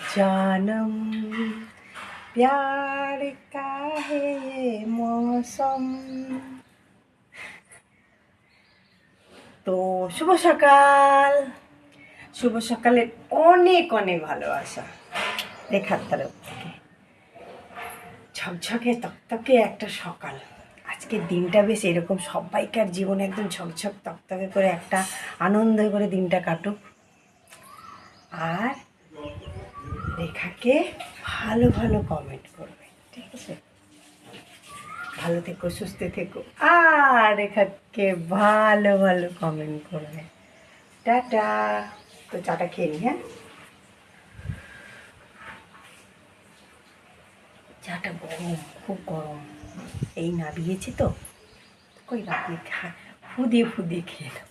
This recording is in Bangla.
जानम प्यार का है ये मौसम। তো শুভ সকাল, শুভ সকালের অনেক অনেক ভালোবাসা রেখার তরফ থেকে। ঝকঝকে তকতকে একটা সকাল। আজকের দিনটা বেশ এরকম সবাইকার জীবনে একদম ঝকঝক তকতকে করে একটা আনন্দ করে দিনটা কাটুক। আর রেখাকে ভালো ভালো কমেন্ট করবে, ঠিক আছে? ভালো থেকো, সুস্থ থেকো, আর রেখাকে ভালো ভালো কমেন্ট করবে। টাটা। তো চাটা খেয়ে নি। হ্যাঁ, চাটা গরম, খুব গরম। এই নাবিয়েছি তো, কই রাখি, ফুদিয়ে ফুদিয়ে খেয়ে নাও।